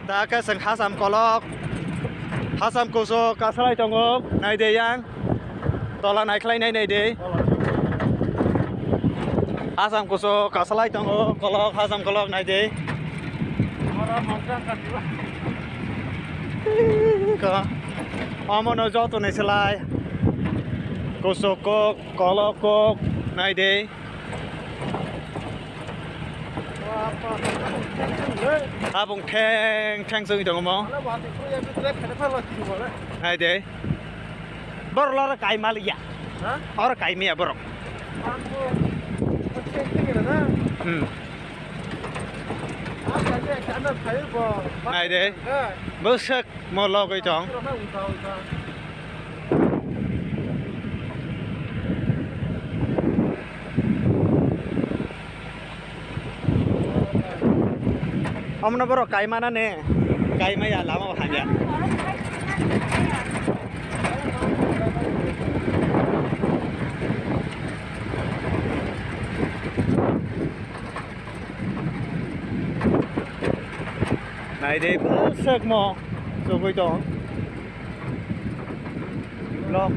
ta cái sừng Hasam kolok Hasam koso kasalai tongo nai de yang tola nai klai nai de Hasam koso kasalai tongo kolok Hasam kolok nai de ko amono joto nai selai koso kok kolok kok nai de bông thang sưng trong mỏ hay đấy bor lo cái mà lìa ở cái mía bor hay đấy bớt sức một lo cái chọn ông nó bảo cái mà nó nè cái mà giờ làm mà hàng vậy này đi bớt sức mò rồi cái chọn log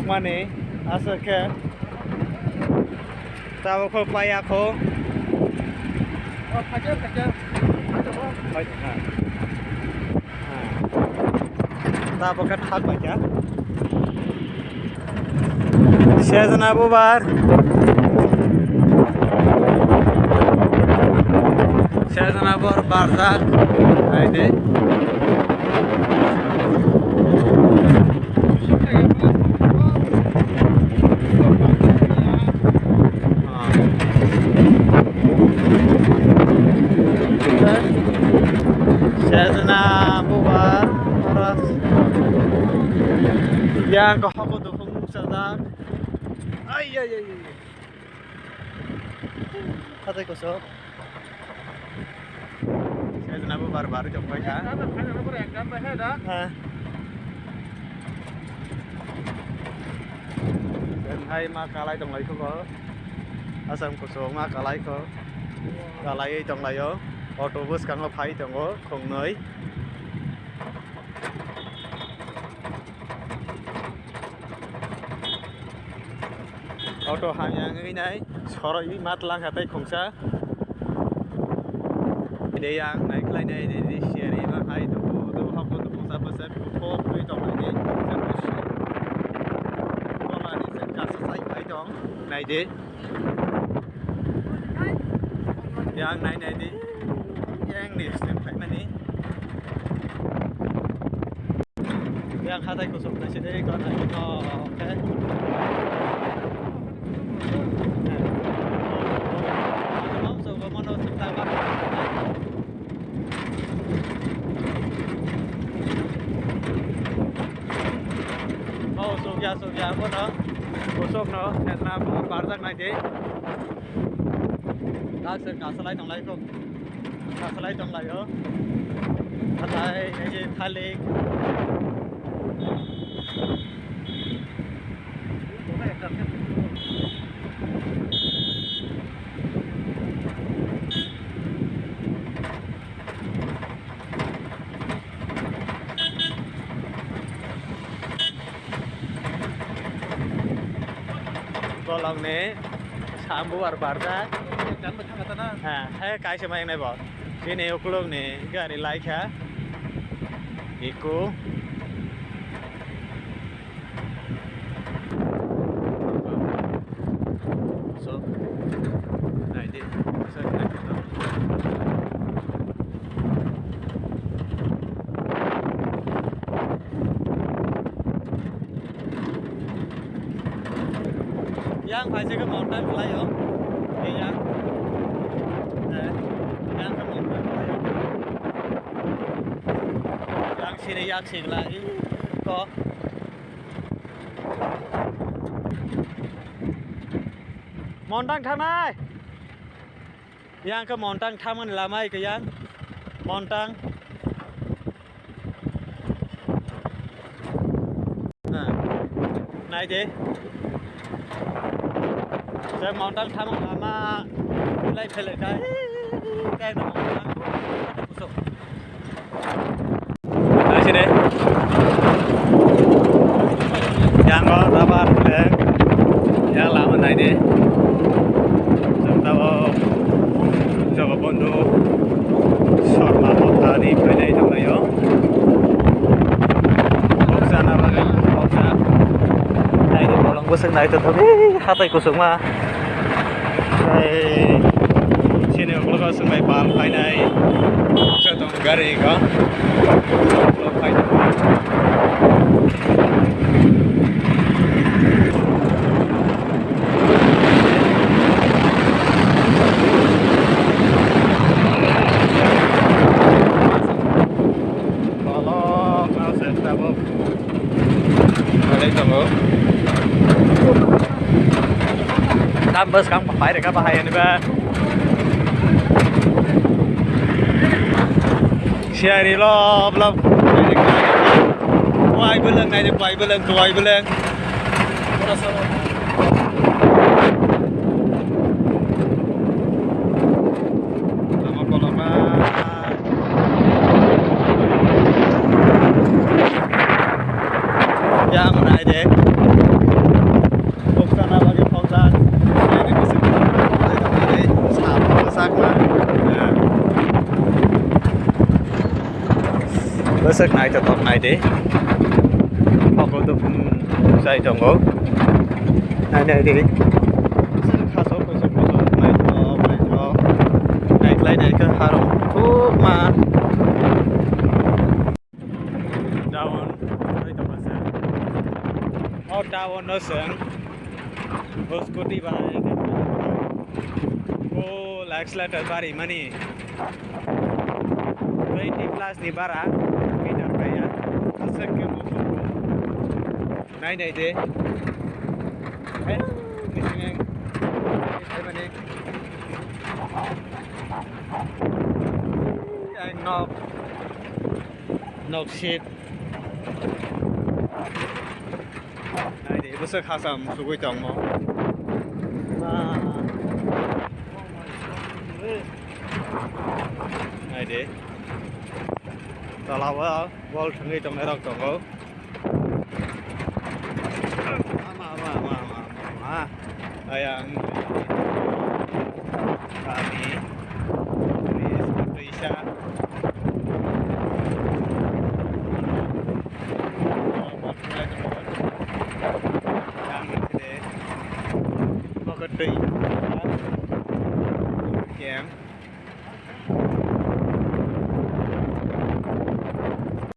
mà nè asal ke tao không phải aku ta pakai hak baca. Syazan Abu Bar, Syazan Abu Barzak, ini. Syazan Abu Bar, Ras. Yang kau aku dukung sedang. Ay. Kata kosong. Saya nak baru coba ya. Dan hai makalai trong lại có asam kosong makalai có. Kalai trong lại yo. Autobus kang lo phai trong go không nơi. Auto hanya cái này, sorry mát lang hạt tay không xa. Để yang này cái này để share đi mà hay tụi học tụi sao bớt sẽ có cái trong này đi. Có mà đi sẽ cả sai cái trong này đi. Yang này đi. Yang đi xem phải mà đi. Yang hạt tay của sụp này sẽ đây còn này nó ok. Sofia pun no, kosong no, karena barzak nanti. Kasalai tong lai kok, kasalai tong lai yo. Kasalai ini thalik. Lòng này sáng bố bảo ra hay cái xem anh này bảo cái này ô lông này cái này like hả iku so này đi yang phải cái mountain của lại không? Thì yang, yang cái mountain của lại không? Yang xì lại có. Mountain tham ai? Yang cái mountain tham anh làm ai cái yang? Mountain. Này chị. Saya mountain tham lama mulai pelek cái nó mountain ada busuk. đi phải đây trong này đó bốc ra nào là bốc ra đây thì một lần bớt sức này từ thôi hát tay của súng mà đây trên này có súng máy bàn phải này cho tông gari có phải bus sekarang pakai dekat bahaya nih bah share lo belum quay bữa lần này thì quay bữa lần yang mana aja sana lagi pausan ini bisa besok naik tetap naik deh aku tuh saya tunggu naik deh besok naik lagi naik ke harum tuh mah daun itu pasal oh daun nuseng bosku di bawah oh accelerator bari mani 20 plus di bara kita kayak asal ke musuh naik deh di sini mana yang nok shit naik deh besok hasam sugoi tong mo này đi tao lâu quá vô thằng đi trong này đâu còn có mà đây